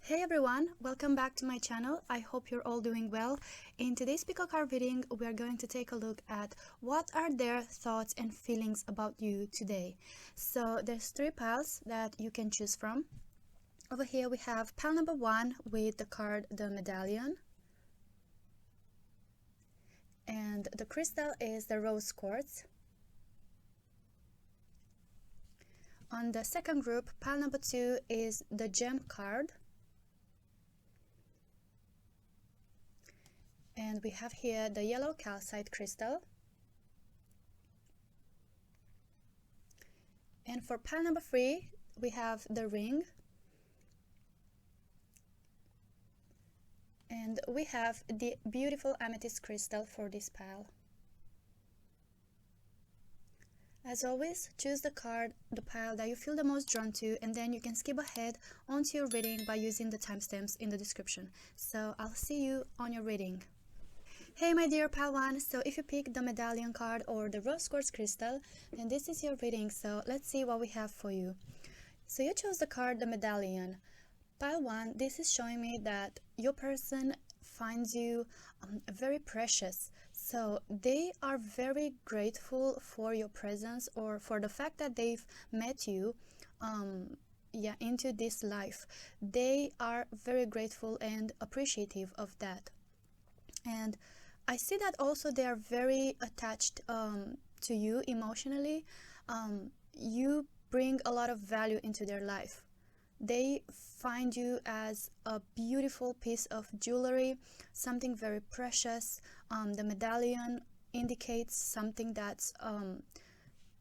Hey everyone, welcome back to my channel. I hope you're all doing well. In today's pickle card reading, we are going to take a look at what are their thoughts and feelings about you today. So there's 3 piles that you can choose from. Over here we have pile number 1 with the card the Medallion. And the crystal is the rose quartz. On the second group, pile number 2 is the gem card. And we have here the yellow calcite crystal. And for pile number 3, we have the ring. And we have the beautiful amethyst crystal for this pile. As always, choose the pile that you feel the most drawn to, and then you can skip ahead onto your reading by using the timestamps in the description. So I'll see you on your reading. Hey my dear pile 1, so if you pick the Medallion card or the rose quartz crystal, then this is your reading, so let's see what we have for you. So you chose the card the Medallion. Pile 1, this is showing me that your person finds you very precious. So they are very grateful for your presence or for the fact that they've met you into this life. They are very grateful and appreciative of that. And I see that also they are very attached to you emotionally. You bring a lot of value into their life. They find you as a beautiful piece of jewelry, something very precious. The medallion indicates something that's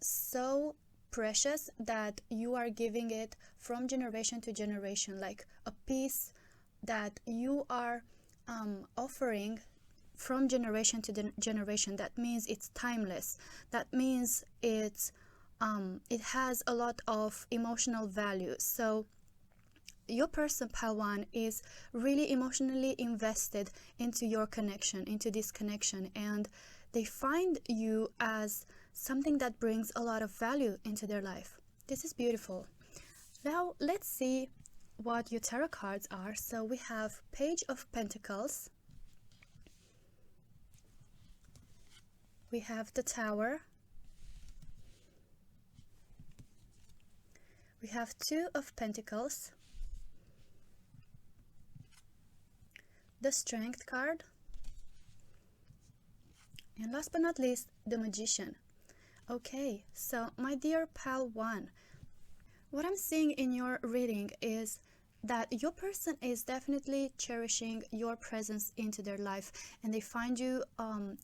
so precious that you are giving it from generation to generation, like a piece that you are offering from generation to generation. That means it's timeless. That means it has a lot of emotional value. So your person, pile 1, is really emotionally invested into your connection, into this connection, and they find you as something that brings a lot of value into their life. This is beautiful. Now let's see what your tarot cards are. So we have Page of Pentacles, we have the Tower, we have 2 of Pentacles, the Strength card, and last but not least, the Magician. Okay, so my dear pile 1, what I'm seeing in your reading is that your person is definitely cherishing your presence into their life, and they find you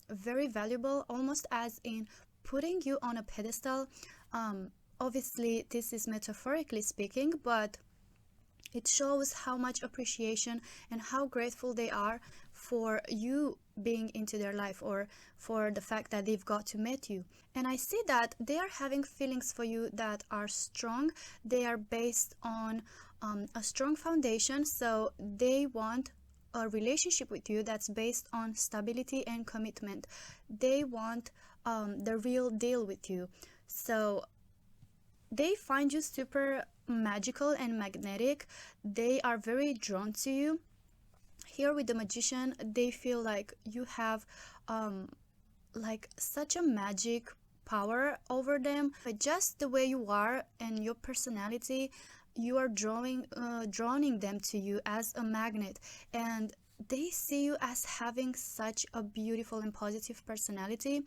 very valuable, almost as in putting you on a pedestal. Obviously this is metaphorically speaking, but it shows how much appreciation and how grateful they are for you being into their life, or for the fact that they've got to meet you. And I see that they are having feelings for you that are strong. They are based on a strong foundation, so they want a relationship with you that's based on stability and commitment. They want the real deal with you. So they find you super magical and magnetic. They are very drawn to you. Here with the Magician, they feel like you have like such a magic power over them. But just the way you are and your personality, you are drawing them to you as a magnet, and they see you as having such a beautiful and positive personality,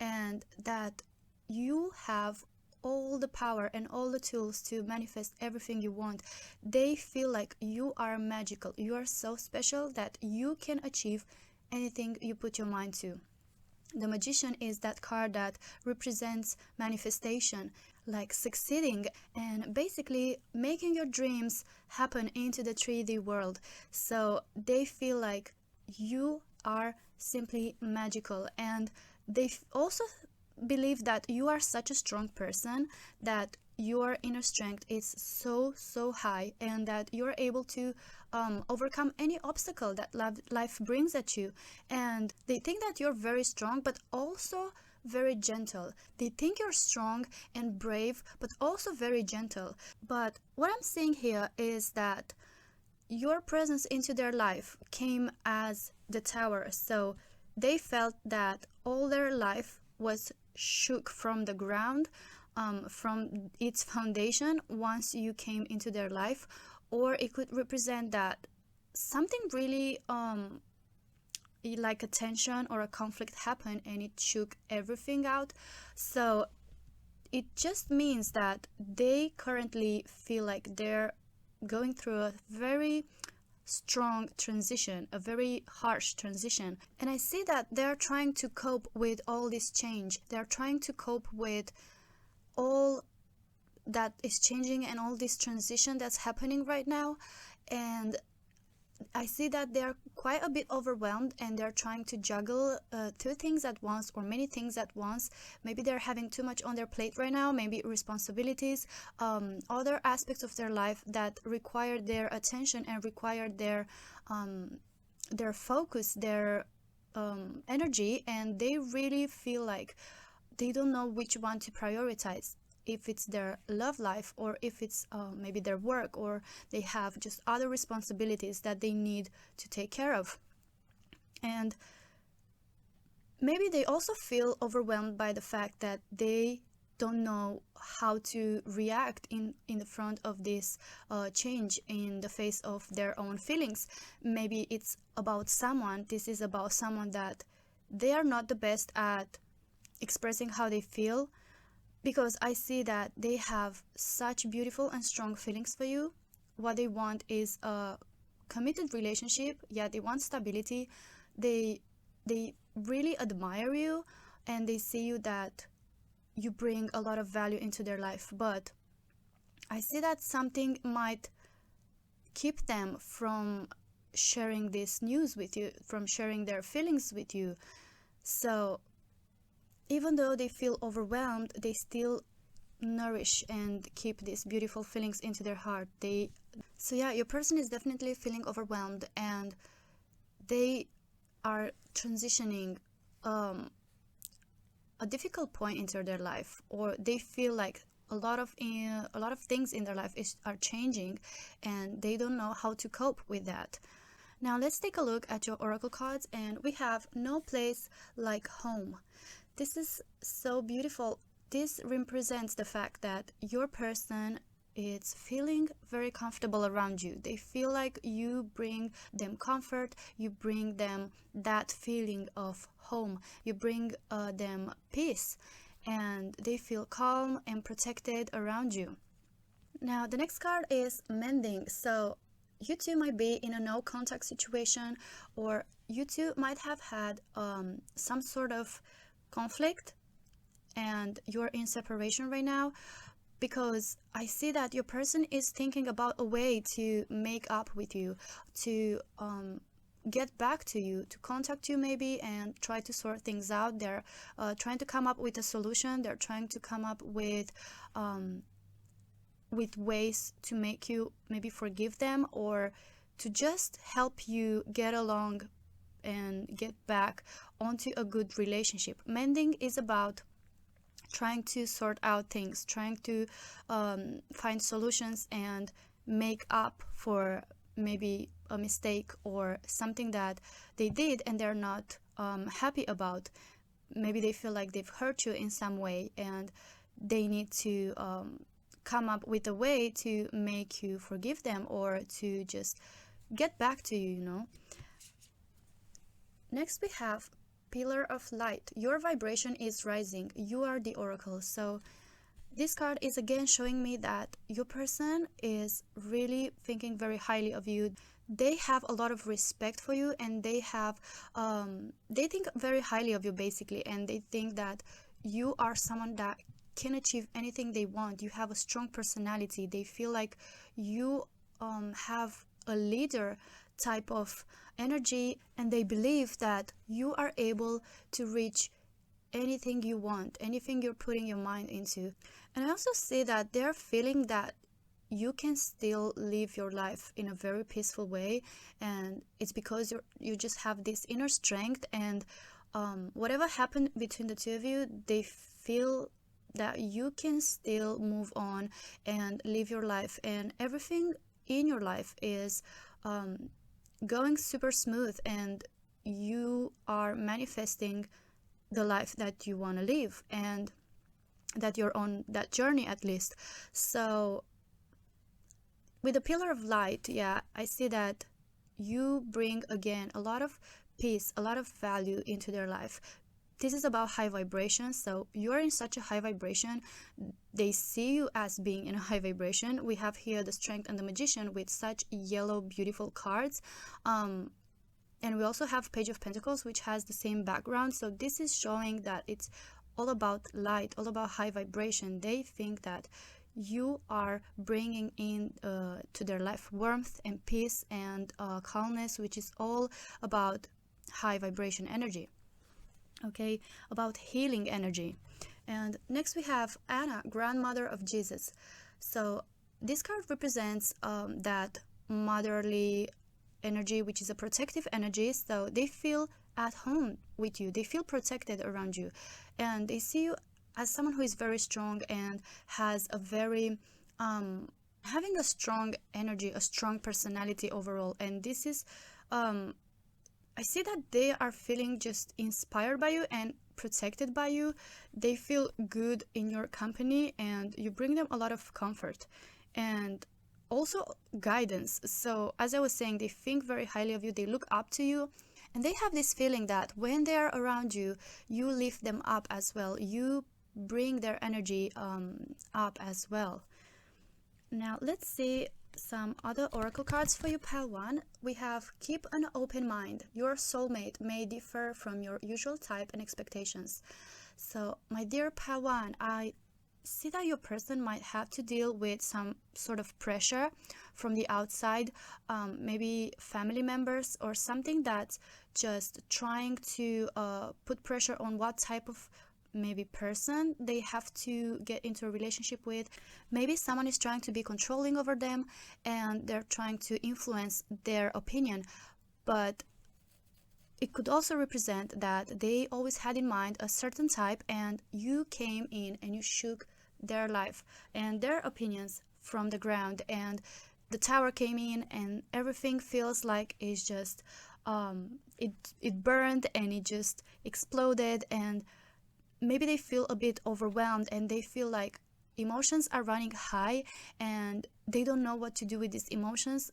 and that you have all the power and all the tools to manifest everything you want. They feel like you are magical. You are so special that you can achieve anything you put your mind to. The Magician is that card that represents manifestation, like succeeding and basically making your dreams happen into the 3D world. So they feel like you are simply magical, and they also believe that you are such a strong person, that your inner strength is so high, and that you're able to overcome any obstacle that life brings at you. And they think that you're very strong, but also very gentle. They think you're strong and brave, but also very gentle. But what I'm seeing here is that your presence into their life came as the Tower, so they felt that all their life was shook from the ground, from its foundation once you came into their life. Or it could represent that something really like a tension or a conflict happened and it shook everything out. So it just means that they currently feel like they're going through a very strong transition, a very harsh transition. And I see that they're trying to cope with all this change. They're trying to cope with all that is changing and all this transition that's happening right now. And I see that they're quite a bit overwhelmed and they're trying to juggle two things at once or many things at once. Maybe they're having too much on their plate right now, maybe responsibilities, other aspects of their life that require their attention and require their focus, their energy, and they really feel like they don't know which one to prioritize, if it's their love life or if it's maybe their work, or they have just other responsibilities that they need to take care of. And maybe they also feel overwhelmed by the fact that they don't know how to react in the front of this change in the face of their own feelings. Maybe it's about someone, this is about someone that they are not the best at expressing how they feel, because I see that they have such beautiful and strong feelings for you. What they want is a committed relationship. Yeah, they want stability. They really admire you and they see you that you bring a lot of value into their life. But I see that something might keep them from sharing this news with you, from sharing their feelings with you. So even though they feel overwhelmed, they still nourish and keep these beautiful feelings into their heart. So yeah, your person is definitely feeling overwhelmed and they are transitioning a difficult point into their life, or they feel like a lot of things in their life are changing and they don't know how to cope with that. Now let's take a look at your oracle cards, and we have no place like home. This is so beautiful. This represents the fact that your person is feeling very comfortable around you. They feel like you bring them comfort, you bring them that feeling of home, you bring them peace, and they feel calm and protected around you. Now the next card is mending. So you two might be in a no contact situation, or you two might have had some sort of conflict and you're in separation right now, because I see that your person is thinking about a way to make up with you, to get back to you, to contact you maybe and try to sort things out. They're trying to come up with a solution. They're trying to come up with ways to make you maybe forgive them, or to just help you get along and get back onto a good relationship. Mending is about trying to sort out things, trying to find solutions and make up for maybe a mistake or something that they did and they're not happy about. Maybe they feel like they've hurt you in some way and they need to come up with a way to make you forgive them or to just get back to you, you know. Next we have Pillar of Light. Your vibration is rising. You are the oracle. So this card is again showing me that your person is really thinking very highly of you. They have a lot of respect for you, and they think very highly of you basically, and they think that you are someone that can achieve anything they want. You have a strong personality. They feel like you have a leader type of energy, and they believe that you are able to reach anything you want, anything you're putting your mind into. And I also see that they're feeling that you can still live your life in a very peaceful way, and it's because you just have this inner strength, and whatever happened between the two of you, they feel that you can still move on and live your life, and everything in your life is going super smooth, and you are manifesting the life that you want to live, and that you're on that journey at least. So with the pillar of light, yeah, I see that you bring again a lot of peace, a lot of value into their life. This is about high vibration, so you're in such a high vibration. They see you as being in a high vibration. We have here the Strength and the Magician with such yellow beautiful cards, and we also have Page of Pentacles, which has the same background. So this is showing that it's all about light, all about high vibration. They think that you are bringing in to their life warmth and peace and calmness, which is all about high vibration energy. Okay, about healing energy. And next we have Anna, grandmother of Jesus. So this card represents that motherly energy, which is a protective energy. So they feel at home with you, they feel protected around you, and they see you as someone who is very strong and has a very having a strong energy, a strong personality overall. And this is I see that they are feeling just inspired by you and protected by you. They feel good in your company, and you bring them a lot of comfort and also guidance. So as I was saying, they think very highly of you, they look up to you, and they have this feeling that when they are around you, you lift them up as well. You bring their energy up as well. Now let's see some other oracle cards for you, pile 1. We have keep an open mind. Your soulmate may differ from your usual type and expectations. So my dear pile 1, I see that your person might have to deal with some sort of pressure from the outside, maybe family members or something that's just trying to put pressure on what type of maybe person they have to get into a relationship with. Maybe someone is trying to be controlling over them and they're trying to influence their opinion. But it could also represent that they always had in mind a certain type, and you came in and you shook their life and their opinions from the ground, and the tower came in and everything feels like it's just it burned and it just exploded. And maybe they feel a bit overwhelmed and they feel like emotions are running high and they don't know what to do with these emotions.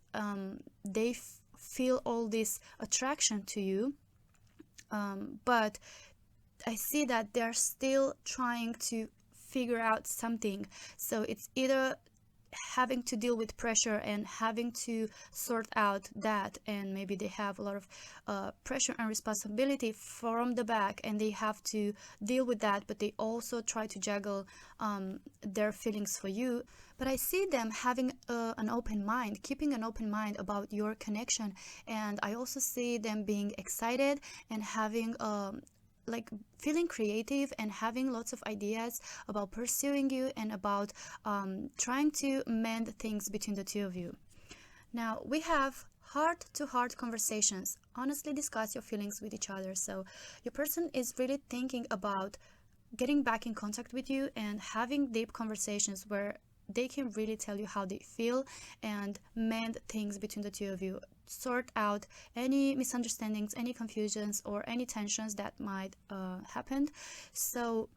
They feel all this attraction to you, but I see that they're still trying to figure out something. So it's either having to deal with pressure and having to sort out that, and maybe they have a lot of pressure and responsibility from the back and they have to deal with that, but they also try to juggle their feelings for you. But I see them having an open mind, keeping an open mind about your connection, and I also see them being excited and having like feeling creative and having lots of ideas about pursuing you and about trying to mend things between the two of you. Now we have heart-to-heart conversations. Honestly discuss your feelings with each other. So your person is really thinking about getting back in contact with you and having deep conversations where they can really tell you how they feel and mend things between the two of you, sort out any misunderstandings, any confusions, or any tensions that might happen. So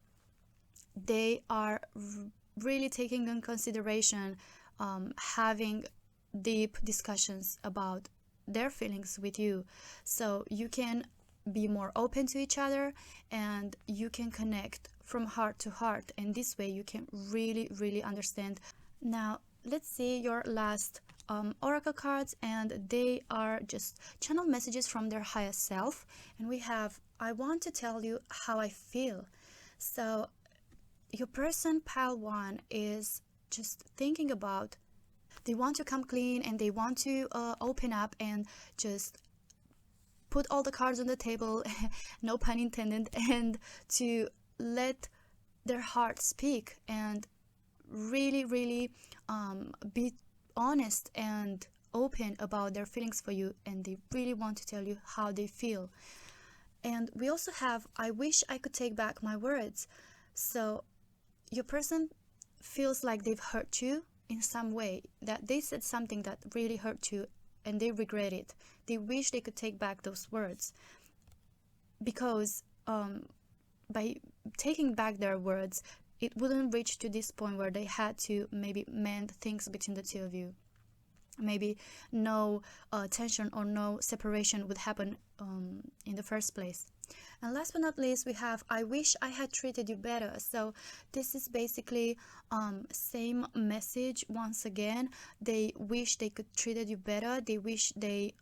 they are really taking in consideration having deep discussions about their feelings with you, so you can be more open to each other and you can connect from heart to heart, and this way you can really understand. Now let's see your last oracle cards, and they are just channel messages from their highest self. And we have, I want to tell you how I feel. So your person pile 1 is just thinking about, they want to come clean and they want to open up and just put all the cards on the table no pun intended, and to let their heart speak and really be honest and open about their feelings for you, and they really want to tell you how they feel. And we also have, I wish I could take back my words. So your person feels like they've hurt you in some way, that they said something that really hurt you, and they regret it. They wish they could take back those words, because by taking back their words, it wouldn't reach to this point where they had to maybe mend things between the two of you. Maybe no tension or no separation would happen in the first place. And last but not least, we have I wish I had treated you better. So this is basically same message once again. They wish they could treated you better. They wish they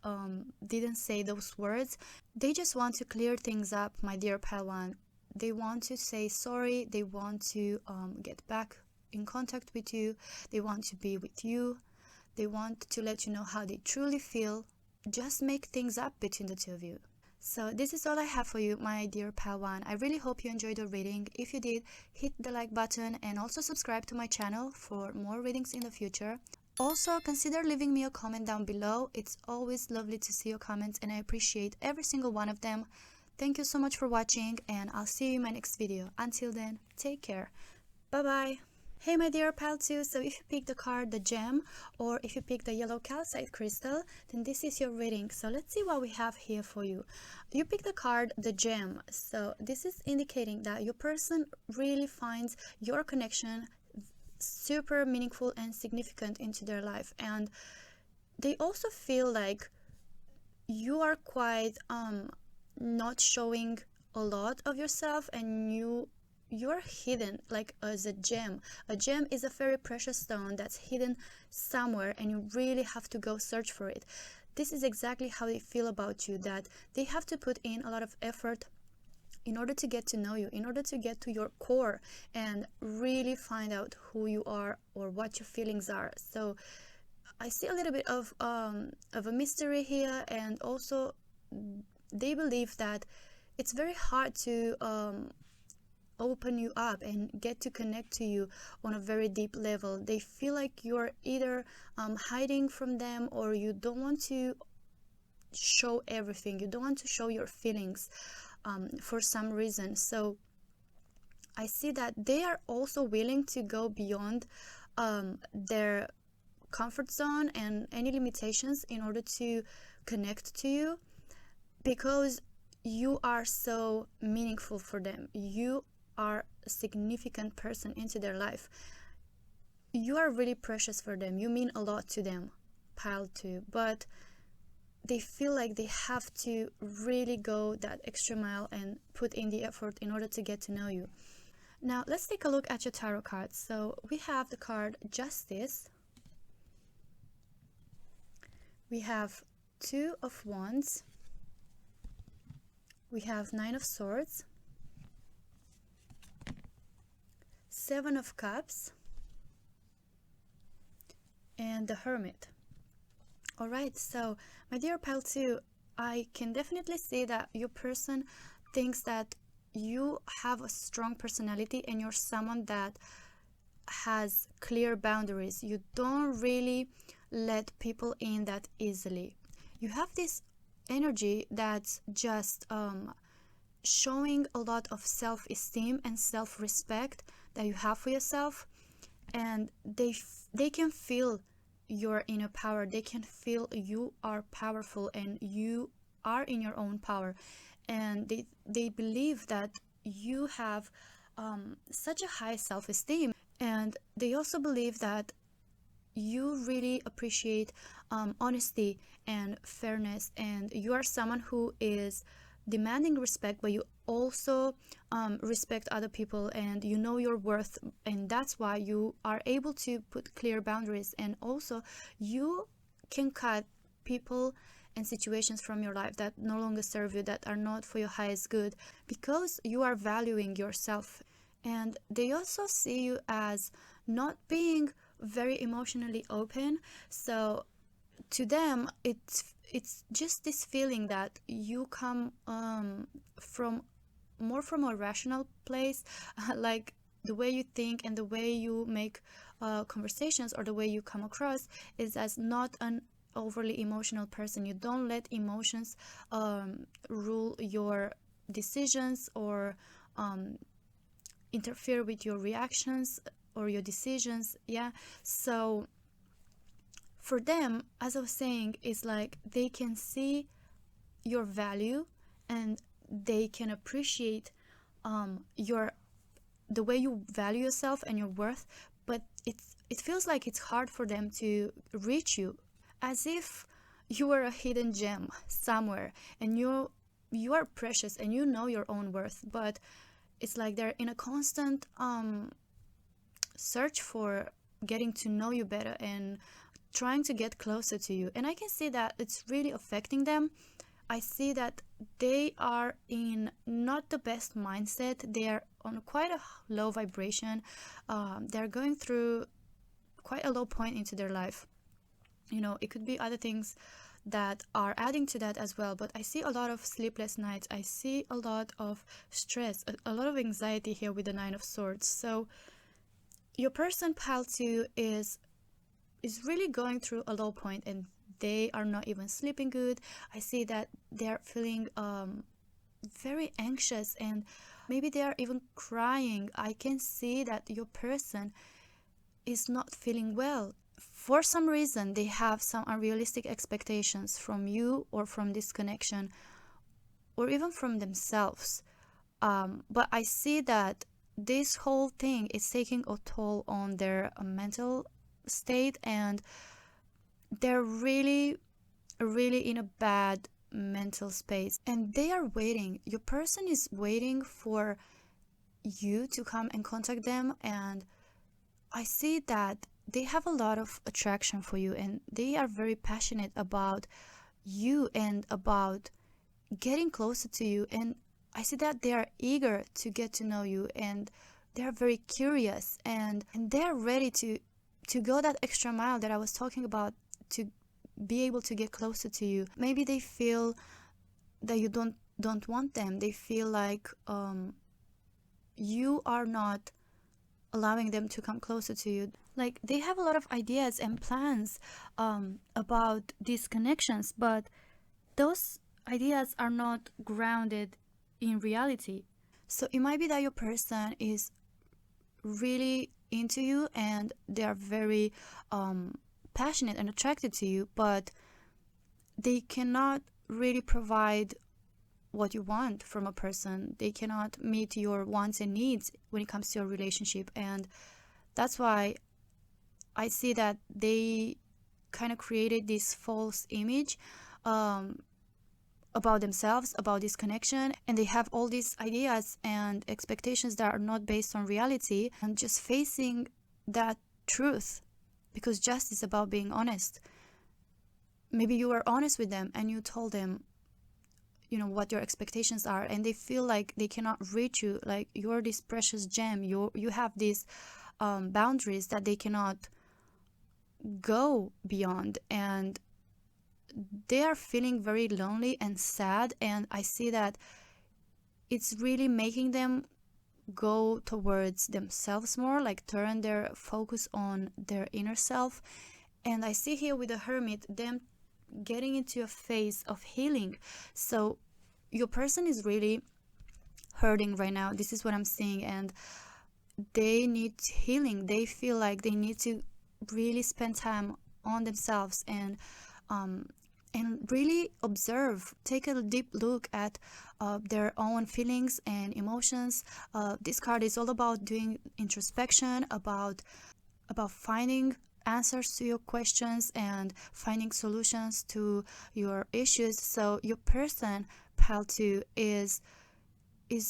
didn't say those words. They just want to clear things up, my dear pal one. They want to say sorry. They want to get back in contact with you. They want to be with you. They want to let you know how they truly feel. Just make things up between the two of you. So this is all I have for you, my dear pal one. I really hope you enjoyed the reading. If you did, hit the like button and also subscribe to my channel for more readings in the future. Also, consider leaving me a comment down below. It's always lovely to see your comments and I appreciate every single one of them. Thank you so much for watching and I'll see you in my next video. Until then, take care. Bye bye. Hey my dear pal 2, so if you pick the card the gem or if you pick the yellow calcite crystal, then this is your reading. So let's see what we have here for you. You pick the card the gem, so this is indicating that your person really finds your connection super meaningful and significant into their life, and they also feel like you are quite not showing a lot of yourself, and you're hidden like as a gem. A gem is a very precious stone that's hidden somewhere and you really have to go search for it. This is exactly how they feel about you, that they have to put in a lot of effort in order to get to know you, in order to get to your core and really find out who you are or what your feelings are. So I see a little bit of a mystery here, and also they believe that it's very hard to open you up and get to connect to you on a very deep level. They feel like you're either hiding from them, or you don't want to show everything. You don't want to show your feelings for some reason. So I see that they are also willing to go beyond their comfort zone and any limitations in order to connect to you, because you are so meaningful for them. You are a significant person into their life. You are really precious for them. You mean a lot to them, pile 2, but they feel like they have to really go that extra mile and put in the effort in order to get to know you. Now let's take a look at your tarot cards. So we have the card Justice, we have 2 of Wands, we have 9 of Swords, 7 of Cups, and the Hermit. Alright, so my dear pal 2, I can definitely see that your person thinks that you have a strong personality and you're someone that has clear boundaries. You don't really let people in that easily. You have this energy that's just showing a lot of self-esteem and self-respect that you have for yourself, and they can feel your inner power. They can feel you are powerful and you are in your own power, and they believe that you have such a high self-esteem, and they also believe that you really appreciate honesty and fairness, and you are someone who is demanding respect, but you also respect other people, and you know your worth, and that's why you are able to put clear boundaries, and also you can cut people and situations from your life that no longer serve you, that are not for your highest good, because you are valuing yourself. And they also see you as not being very emotionally open. So to them it's just this feeling that you come from a rational place, like the way you think and the way you make conversations, or the way you come across is as not an overly emotional person. You don't let emotions rule your decisions or interfere with your reactions or your decisions. Yeah, so for them, as I was saying, it's like they can see your value and they can appreciate the way you value yourself and your worth, but it feels like it's hard for them to reach you, as if you were a hidden gem somewhere and you are precious and you know your own worth, but it's like they're in a constant search for getting to know you better and trying to get closer to you. And I can see that it's really affecting them. I see that they are in not the best mindset. They are on quite a low vibration. They're going through quite a low point into their life. You know, it could be other things that are adding to that as well, but I see a lot of sleepless nights. I see a lot of stress, a lot of anxiety here with the Nine of Swords. So your person, pal 2, is really going through a low point and they are not even sleeping good. I see that they're feeling very anxious and maybe they are even crying. I can see that your person is not feeling well. For some reason, they have some unrealistic expectations from you or from this connection or even from themselves. But I see that this whole thing is taking a toll on their mental state, and they're really in a bad mental space, and they are waiting. Your person is waiting for you to come and contact them, and I see that they have a lot of attraction for you and they are very passionate about you and about getting closer to you, and I see that they are eager to get to know you and they are very curious and they are ready to go that extra mile that I was talking about, to be able to get closer to you. Maybe they feel that you don't want them. They feel like you are not allowing them to come closer to you. Like they have a lot of ideas and plans about these connections, but those ideas are not grounded in reality. So it might be that your person is really into you and they are very passionate and attracted to you, but they cannot really provide what you want from a person. They cannot meet your wants and needs when it comes to your relationship, and that's why I see that they kind of created this false image about themselves, about this connection, and they have all these ideas and expectations that are not based on reality, and just facing that truth, because justice is about being honest. Maybe you were honest with them and you told them, you know, what your expectations are, and they feel like they cannot reach you, like you're this precious gem, you have these boundaries that they cannot go beyond, and they are feeling very lonely and sad, and I see that it's really making them go towards themselves more, like turn their focus on their inner self. And I see here with the Hermit them getting into a phase of healing. So your person is really hurting right now. This is what I'm seeing, and they need healing. They feel like they need to really spend time on themselves and really observe, take a deep look at their own feelings and emotions. This card is all about doing introspection, about finding answers to your questions and finding solutions to your issues. So your person, pal 2, is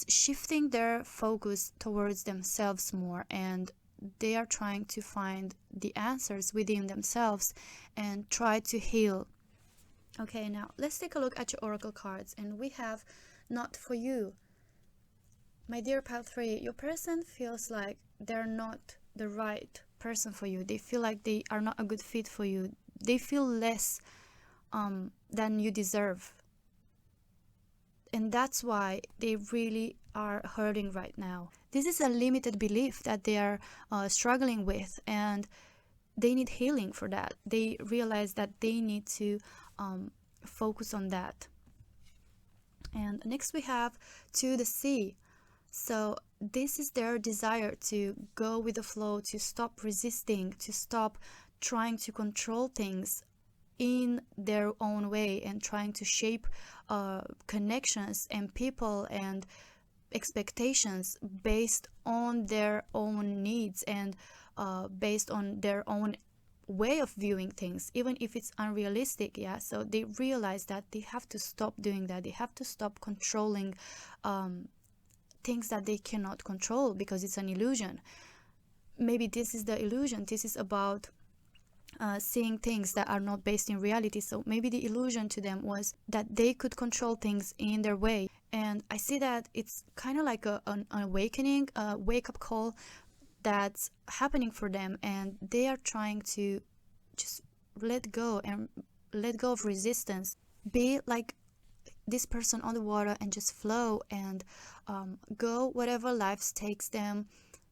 shifting their focus towards themselves more, and they are trying to find the answers within themselves and try to heal. Okay, now let's take a look at your oracle cards, and we have not for you. My dear pal 3, your person feels like they're not the right person for you. They feel like they are not a good fit for you. They feel less than you deserve, and that's why they really are hurting right now. This is a limited belief that they are struggling with, and they need healing for that. They realize that they need to focus on that. And next we have to the sea. So this is their desire to go with the flow, to stop resisting, to stop trying to control things in their own way and trying to shape connections and people and expectations based on their own needs and based on their own way of viewing things, even if it's unrealistic. Yeah, so they realize that they have to stop doing that. They have to stop controlling things that they cannot control because it's an illusion. Maybe this is the illusion. This is about seeing things that are not based in reality. So maybe the illusion to them was that they could control things in their way. And I see that it's kind of like an awakening, a wake-up call that's happening for them, and they are trying to just let go of resistance. Be like this person on the water and just flow and go wherever life takes them.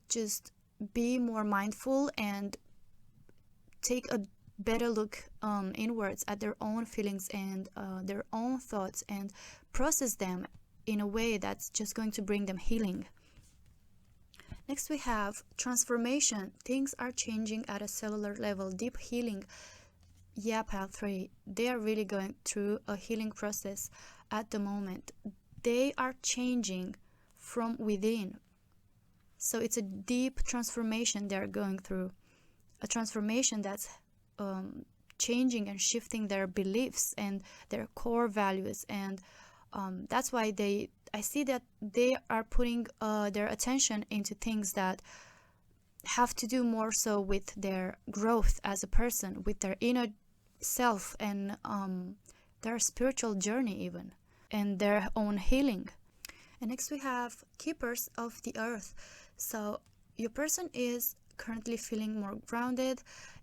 Just be more mindful and take a better look inwards at their own feelings and their own thoughts and process them in a way that's just going to bring them healing. Next we have transformation. Things are changing at a cellular level. Deep healing. Yeah, pile 3. They are really going through a healing process at the moment. They are changing from within. So it's a deep transformation they're going through. A transformation that's changing and shifting their beliefs and their core values. And that's why I see that they are putting their attention into things that have to do more so with their growth as a person, with their inner self and their spiritual journey even, and their own healing. And next we have keepers of the earth. So your person is currently feeling more grounded,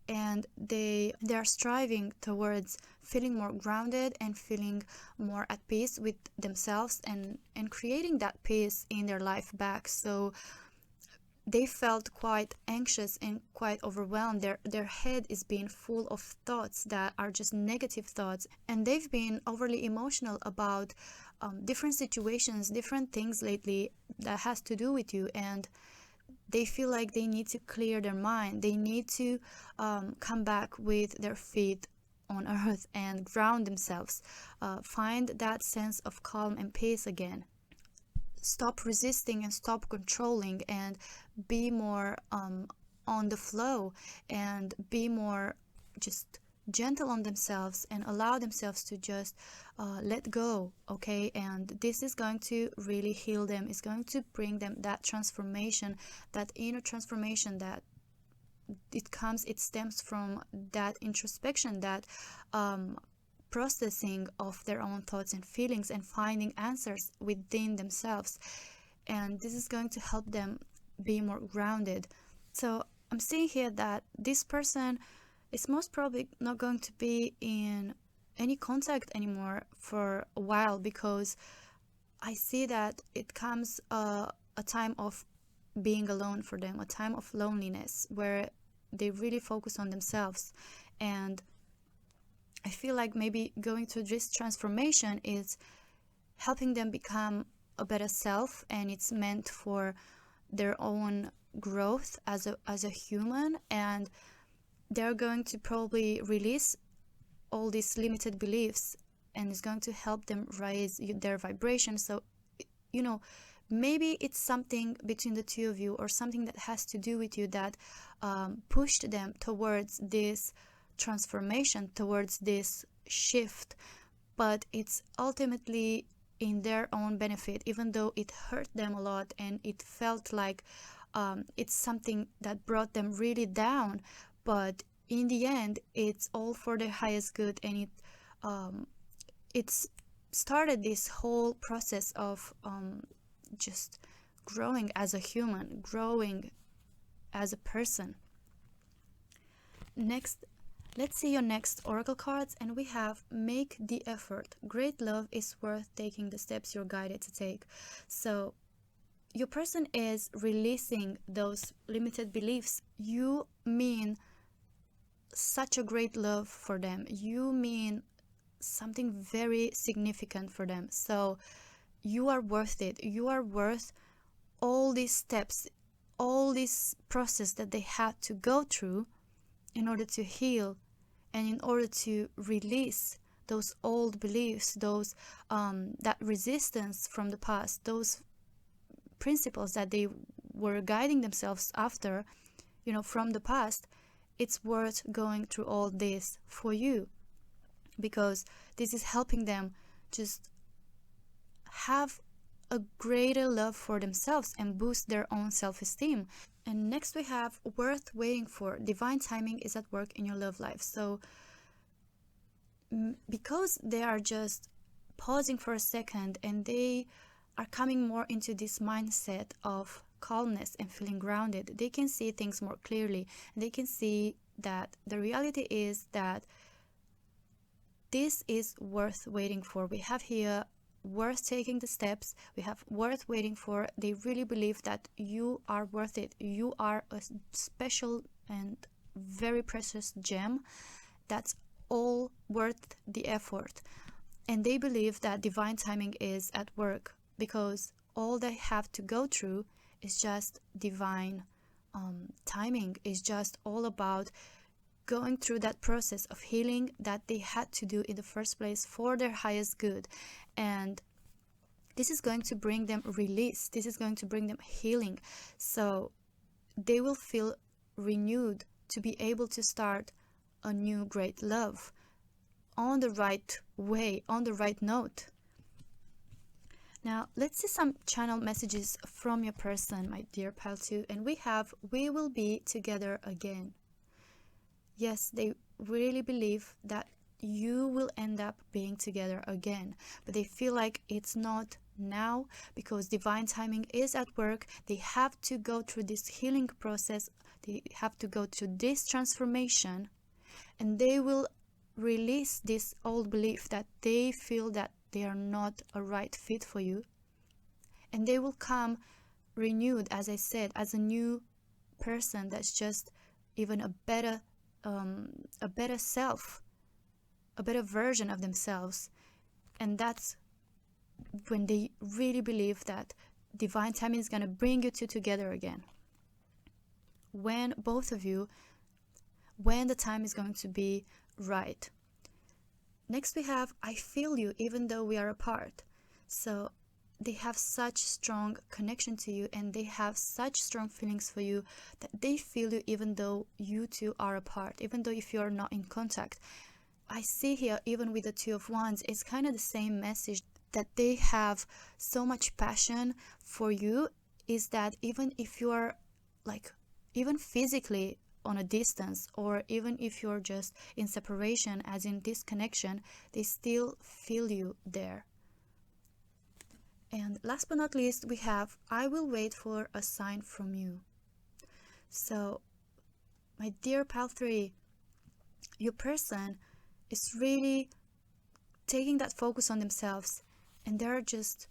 and they are striving towards feeling more grounded and feeling more at peace with themselves and creating that peace in their life back. So they felt quite anxious and quite overwhelmed. Their head is being full of thoughts that are just negative thoughts, and they've been overly emotional about different situations, different things lately that has to do with you, and they feel like they need to clear their mind. They need to come back with their feet on earth and ground themselves, find that sense of calm and peace again. Stop resisting and stop controlling and be more on the flow and be more just gentle on themselves and allow themselves to just let go, okay? And this is going to really heal them. It's going to bring them that transformation, that inner transformation that it stems from that introspection, that processing of their own thoughts and feelings and finding answers within themselves. And this is going to help them be more grounded. So I'm seeing here that this person is most probably not going to be in any contact anymore for a while, because I see that it comes a time of being alone for them, a time of loneliness where they really focus on themselves. And I feel like maybe going through this transformation is helping them become a better self, and it's meant for their own growth as a human, and they're going to probably release all these limited beliefs, and it's going to help them raise their vibration. So, you know, maybe it's something between the two of you or something that has to do with you that pushed them towards this transformation, towards this shift, but it's ultimately in their own benefit, even though it hurt them a lot and it felt like it's something that brought them really down. But in the end, it's all for their highest good, and it's started this whole process of just growing as a human, growing as a person. Next, let's see your next oracle cards, and we have make the effort. Great love is worth taking the steps you're guided to take. So your person is releasing those limited beliefs. You mean such a great love for them. You mean something very significant for them. So you are worth it. You are worth all these steps, all this process that they had to go through in order to heal and in order to release those old beliefs, those that resistance from the past, those principles that they were guiding themselves after, from the past. It's worth going through all this for you, because this is helping them just have a greater love for themselves and boost their own self-esteem. And next we have worth waiting for. Divine timing is at work in your love life. So because they are just pausing for a second and they are coming more into this mindset of calmness and feeling grounded, they can see things more clearly. They can see that the reality is that this is worth waiting for. We have here worth taking the steps. We have worth waiting for. They really believe that you are worth it. You are a special and very precious gem that's all worth the effort. And they believe that divine timing is at work, because all they have to go through is just divine timing. Is just all about going through that process of healing that they had to do in the first place for their highest good. And this is going to bring them release. This is going to bring them healing. So they will feel renewed to be able to start a new great love on the right way, on the right note. Now, let's see some channel messages from your person, my dear pal 2. And we have, we will be together again. Yes, they really believe that you will end up being together again, but they feel like it's not now, because divine timing is at work. They have to go through this healing process. They have to go through this transformation, and they will release this old belief that they feel that they are not a right fit for you, and they will come renewed, as I said, as a new person that's just even a better self, a better version of themselves. And that's when they really believe that divine timing is going to bring you two together again, when both of you, when the time is going to be right. Next we have, I feel you even though we are apart. So they have such strong connection to you, and they have such strong feelings for you, that they feel you even though you two are apart, even though if you are not in contact. I see here, even with the Two of Wands, it's kind of the same message, that they have so much passion for you, is that even if you are like, even physically on a distance, or even if you're just in separation, as in disconnection, they still feel you there. And last but not least, we have, I will wait for a sign from you. So, my dear pal 3, your person is really taking that focus on themselves, and they're just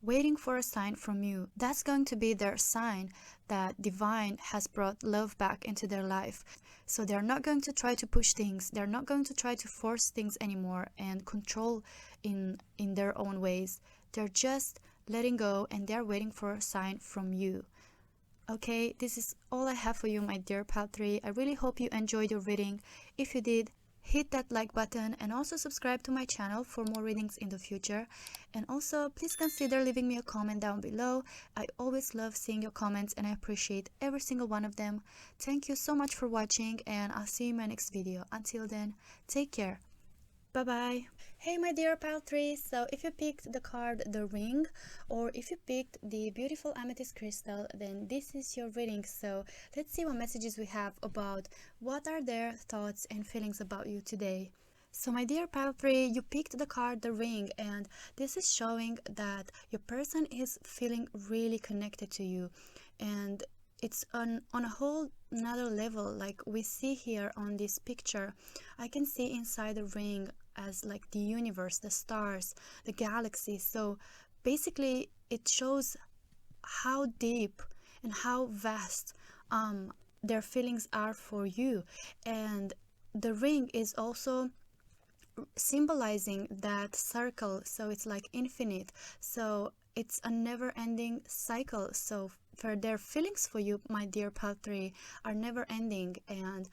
waiting for a sign from you. That's going to be their sign that divine has brought love back into their life. So they're not going to try to push things. They're not going to try to force things anymore and control in their own ways. They're just letting go, and they're waiting for a sign from you. Okay, this is all I have for you, my dear pal 3. I really hope you enjoyed your reading. If you did, hit that like button, and also subscribe to my channel for more readings in the future. And also, please consider leaving me a comment down below. I always love seeing your comments, and I appreciate every single one of them. Thank you so much for watching, and I'll see you in my next video. Until then, take care. Bye bye. Hey my dear pal 3, so if you picked the card the ring, or if you picked the beautiful amethyst crystal, then this is your reading. So let's see what messages we have about what are their thoughts and feelings about you today. So my dear pal 3, you picked the card the ring, and this is showing that your person is feeling really connected to you, and it's on a whole another level. Like we see here on this picture, I can see inside the ring as like the universe, the stars, the galaxy. So basically it shows how deep and how vast their feelings are for you. And the ring is also symbolizing that circle, so it's like infinite, so it's a never-ending cycle. So for their feelings for you, my dear pal 3, are never ending, and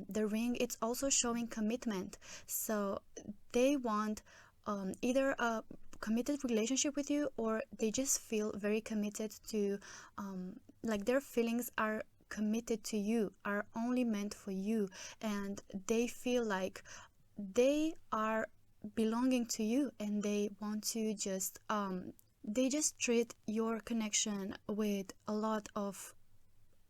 the ring, it's also showing commitment. So they want either a committed relationship with you, or they just feel very committed to like their feelings are committed to you, are only meant for you, and they feel like they are belonging to you, and they want to just they just treat your connection with a lot of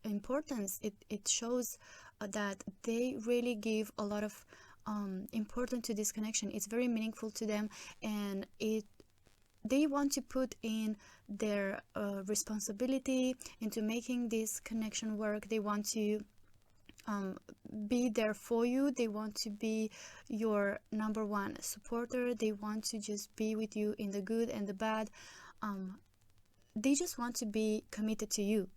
importance. It shows that they really give a lot of importance to this connection. It's very meaningful to them, and they want to put in their responsibility into making this connection work. They want to be there for you. They want to be your number one supporter. They want to just be with you in the good and the bad. They just want to be committed to you.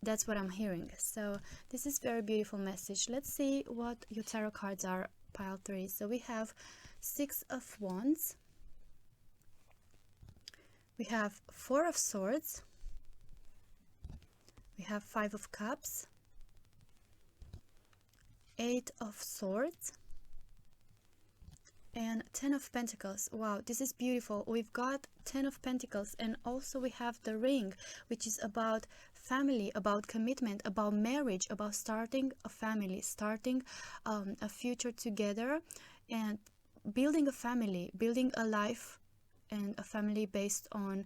That's what I'm hearing. So this is very beautiful message. Let's see what your tarot cards are, pile 3. So we have 6 of Wands, we have 4 of Swords, we have 5 of Cups, 8 of Swords, and 10 of Pentacles. Wow, this is beautiful. We've got 10 of Pentacles, and also we have the ring, which is about family, about commitment, about marriage, about starting a family, starting a future together, and building a family, building a life and a family based on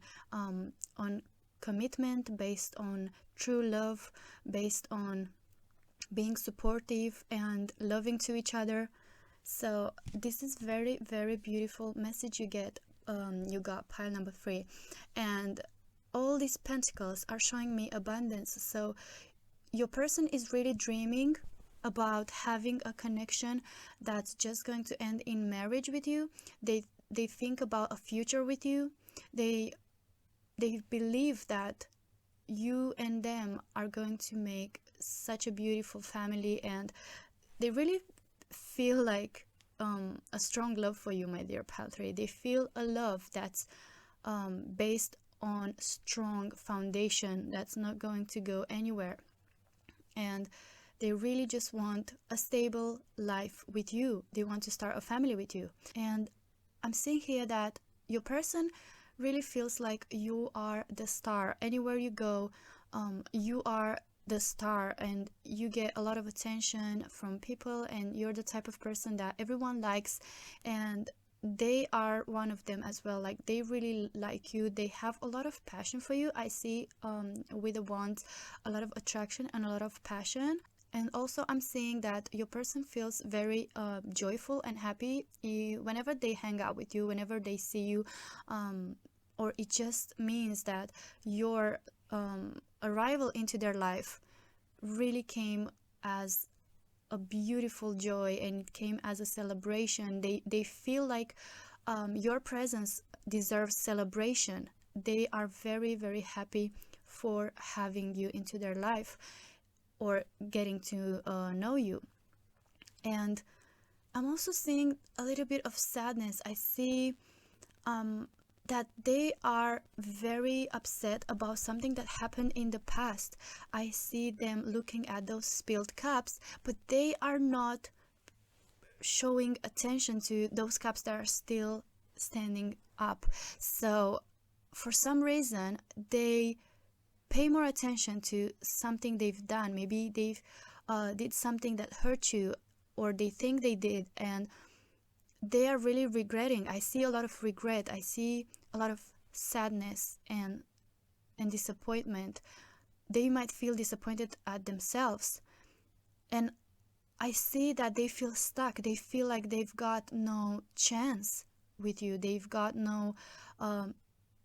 commitment, based on true love, based on being supportive and loving to each other. So this is very, very beautiful message you get. You got pile number 3, and all these pentacles are showing me abundance. So your person is really dreaming about having a connection that's just going to end in marriage with you. They think about a future with you. They believe that you and them are going to make such a beautiful family, and they really feel like a strong love for you, my dear pile 3. They feel a love that's based on strong foundation, that's not going to go anywhere, and they really just want a stable life with you. They want to start a family with you. And I'm seeing here that your person really feels like you are the star. Anywhere you go, you are the star, and you get a lot of attention from people, and you're the type of person that everyone likes, and they are one of them as well. Like, they really like you. They have a lot of passion for you. I see with the wands a lot of attraction and a lot of passion. And also I'm seeing that your person feels very joyful and happy whenever they hang out with you, whenever they see you, or it just means that your arrival into their life really came as a beautiful joy, and it came as a celebration. They feel like your presence deserves celebration. They are very, very happy for having you into their life, or getting to know you. And I'm also seeing a little bit of sadness. I see that they are very upset about something that happened in the past. I see them looking at those spilled cups, but they are not showing attention to those cups that are still standing up. So for some reason they pay more attention to something they've done. Maybe they've did something that hurt you, or they think they did, and they are really regretting. I see a lot of regret. I see a lot of sadness and disappointment. They might feel disappointed at themselves, and I see that they feel stuck. They feel like they've got no chance with you. They've got no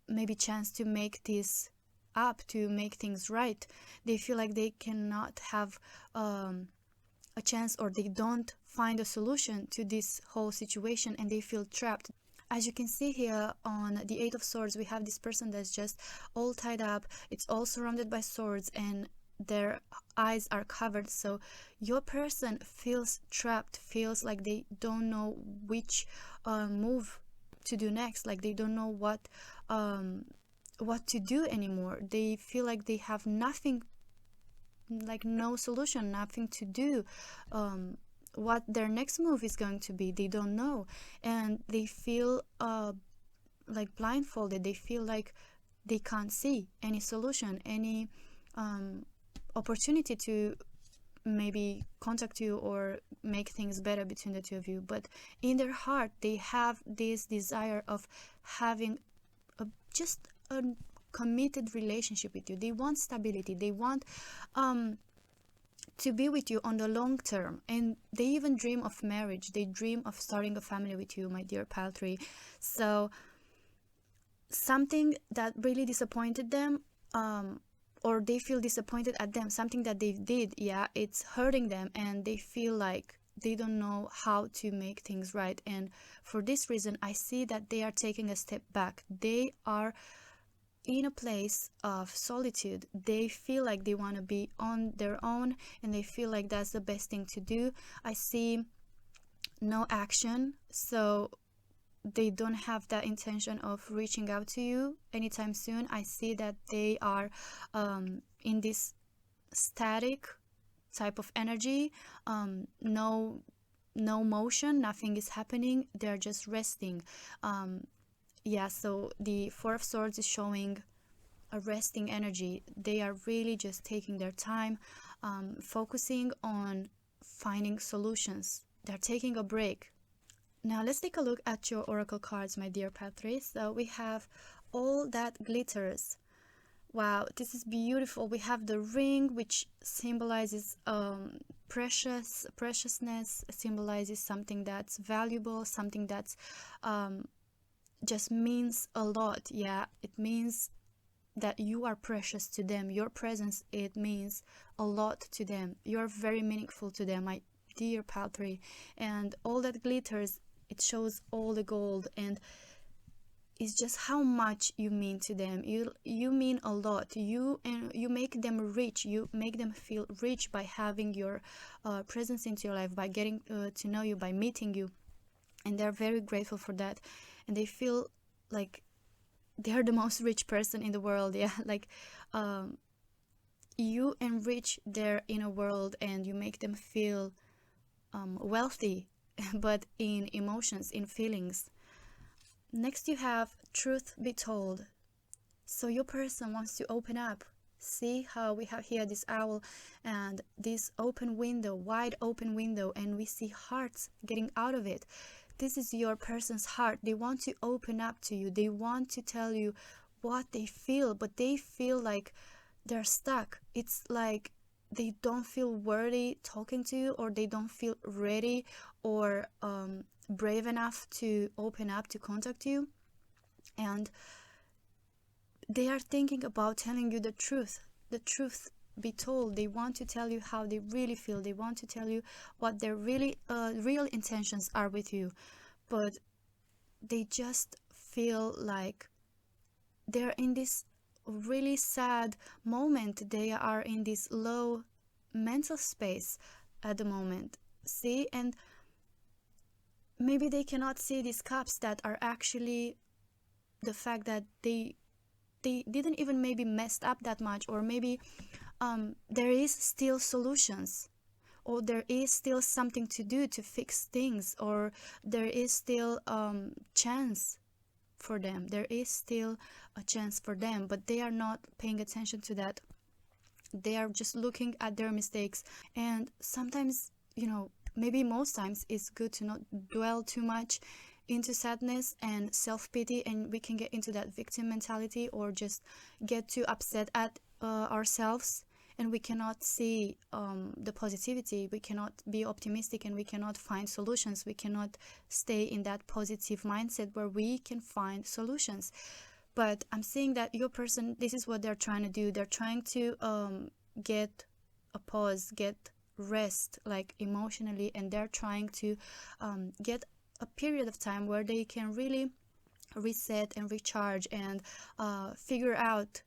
maybe chance to make this up, to make things right. They feel like they cannot have a chance, or they don't find a solution to this whole situation, and they feel trapped. As you can see here on the 8 of Swords, we have this person that's just all tied up. It's all surrounded by swords, and their eyes are covered. So your person feels trapped, feels like they don't know which move to do next. Like, they don't know what to do anymore. They feel like they have nothing like no solution, nothing to do. What their next move is going to be, they don't know, and they feel like blindfolded. They feel like they can't see any solution, any opportunity to maybe contact you or make things better between the two of you. But in their heart, they have this desire of having just a committed relationship with you. They want stability. They want to be with you on the long term, and they even dream of marriage. They dream of starting a family with you, my dear pal 3. So something that really disappointed them, or they feel disappointed at them, something that they did, yeah, it's hurting them, and they feel like they don't know how to make things right. And for this reason, I see that they are taking a step back. They are in a place of solitude. They feel like they want to be on their own, and they feel like that's the best thing to do. I see no action, so they don't have that intention of reaching out to you anytime soon. I see that they are in this static type of energy, no motion, nothing is happening, they're just resting. Yeah, so the 4 of Swords is showing a resting energy. They are really just taking their time, focusing on finding solutions. They're taking a break. Now let's take a look at your oracle cards, my dear Patrice. So we have All That Glitters. Wow, this is beautiful. We have the ring, which symbolizes preciousness, symbolizes something that's valuable, something that's just means a lot. Yeah, it means that you are precious to them. Your presence, it means a lot to them. You're very meaningful to them, my dear pal 3. And All That Glitters, it shows all the gold, and it's just how much you mean to them. You mean a lot. You make them rich. You make them feel rich by having your presence into your life, by getting to know you, by meeting you, and they're very grateful for that. And they feel like they're the most rich person in the world. Yeah, like you enrich their inner world, and you make them feel wealthy, but in emotions, in feelings. Next, you have Truth Be Told. So your person wants to open up. See how we have here this owl and this open window, wide open window, and we see hearts getting out of it. This is your person's heart. They want to open up to you. They want to tell you what they feel, but they feel like they're stuck. It's like they don't feel worthy talking to you, or they don't feel ready or brave enough to open up, to contact you. And they are thinking about telling you the truth be told. They want to tell you how they really feel. They want to tell you what their really real intentions are with you, but they just feel like they're in this really sad moment. They are in this low mental space at the moment. See, and maybe they cannot see these cups that are actually the fact that they didn't even maybe messed up that much, or maybe there is still solutions, or there is still something to do to fix things, or there is still chance for them. There is still a chance for them, but they are not paying attention to that. They are just looking at their mistakes. And sometimes, maybe most times, it's good to not dwell too much into sadness and self-pity, and we can get into that victim mentality, or just get too upset at ourselves, and we cannot see the positivity. We cannot be optimistic, and we cannot find solutions. We cannot stay in that positive mindset where we can find solutions. But I'm seeing that your person, this is what they're trying to do. They're trying to get a pause, get rest, like emotionally, and they're trying to get a period of time where they can really reset and recharge, and figure out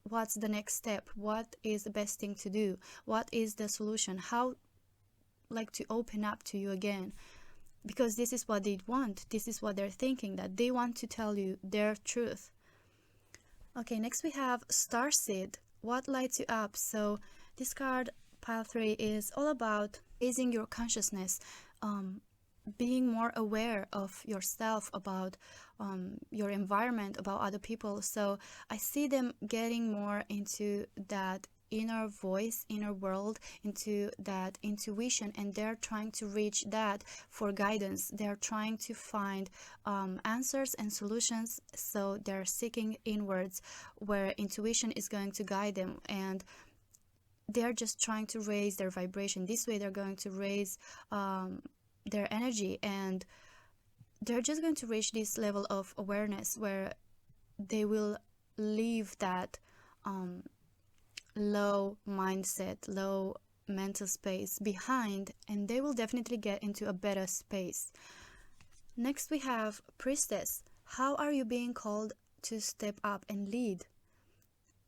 what's the next step, what is the best thing to do, what is the solution, how to open up to you again, because this is what they want. This is what they're thinking, that they want to tell you their truth. Okay, next we have Starseed. What lights you up? So This card, pile 3, is all about raising your consciousness, being more aware of yourself, about your environment, about other people. So I see them getting more into that inner voice, inner world, into that intuition, and they're trying to reach that for guidance. They're trying to find answers and solutions, so they're seeking inwards where intuition is going to guide them, and they're just trying to raise their vibration. This way they're going to raise their energy, and they're just going to reach this level of awareness where they will leave that low mindset, low mental space behind, and they will definitely get into a better space. Next we have Priestess. How are you being called to step up and lead?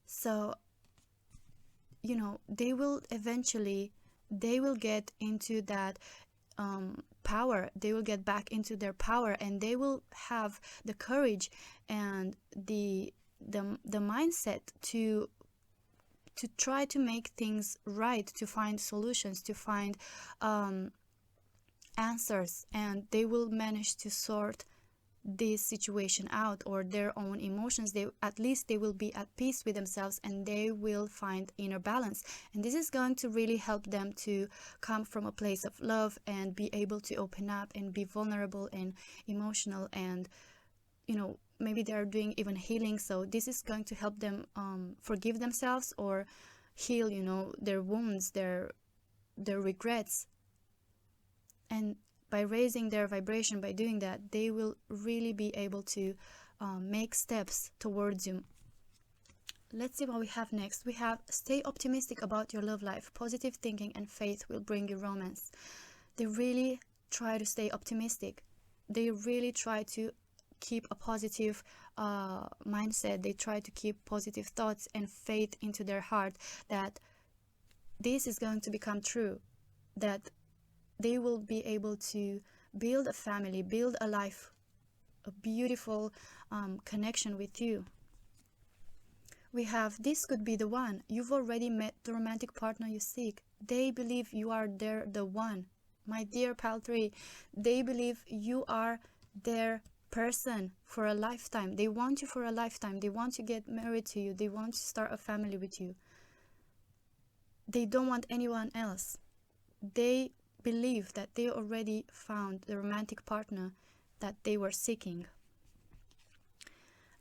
So, you know, they will get into that power. They will get back into their power, and they will have the courage and the mindset to try to make things right, to find solutions, to find answers, and they will manage to sort this situation out, or their own emotions. At least they will be at peace with themselves, and they will find inner balance, and this is going to really help them to come from a place of love and be able to open up and be vulnerable and emotional, and you know, maybe they're doing even healing, so this is going to help them forgive themselves or heal, you know, their wounds, their regrets. And by raising their vibration, by doing that, they will really be able to make steps towards you. Let's see what we have next. We have stay optimistic about your love life. Positive thinking and faith will bring you romance. They really try to stay optimistic. They really try to keep a positive mindset. They try to keep positive thoughts and faith into their heart that this is going to become true, that they will be able to build a family, build a life, a beautiful connection with you. We have this could be the one. You've already met the romantic partner you seek. They believe you are the one. My dear pile 3, they believe you are their person for a lifetime. They want you for a lifetime. They want to get married to you. They want to start a family with you. They don't want anyone else. They believe that they already found the romantic partner that they were seeking.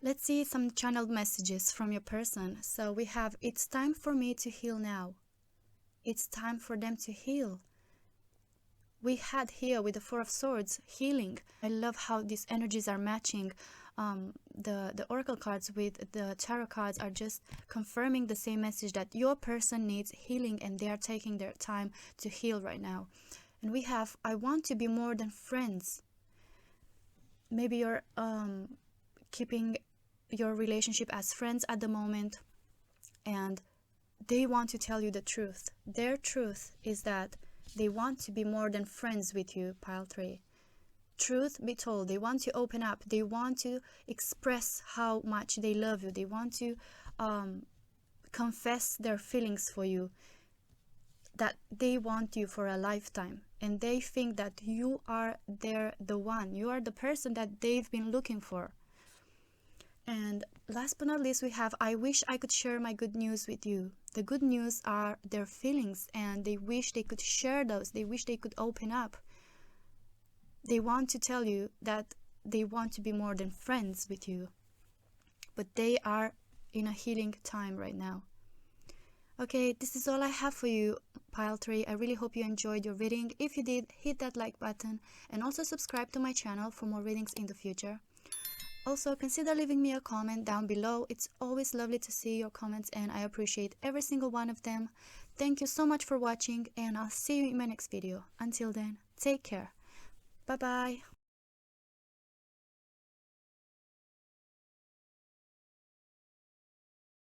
Let's see some channeled messages from your person. So we have, it's time for me to heal now. It's time for them to heal. We had here with the Four of Swords, healing. I love how these energies are matching. The oracle cards with the tarot cards are just confirming the same message, that your person needs healing and they are taking their time to heal right now. And we have, I want to be more than friends. Maybe you're keeping your relationship as friends at the moment, and they want to tell you the truth. Their truth is that they want to be more than friends with you, pile 3. Truth be told, they want to open up. They want to express how much they love you. They want to confess their feelings for you, that they want you for a lifetime, and they think that you are the one. You are the person that they've been looking for. And last but not least, we have, I wish I could share my good news with you. The good news are their feelings, and they wish they could share those. They wish they could open up. They want to tell you that they want to be more than friends with you, but they are in a healing time right now. Okay, this is all I have for you, pile 3. I really hope you enjoyed your reading. If you did, hit that like button and also subscribe to my channel for more readings in the future. Also, consider leaving me a comment down below. It's always lovely to see your comments, and I appreciate every single one of them. Thank you so much for watching, and I'll see you in my next video. Until then, take care. Bye bye.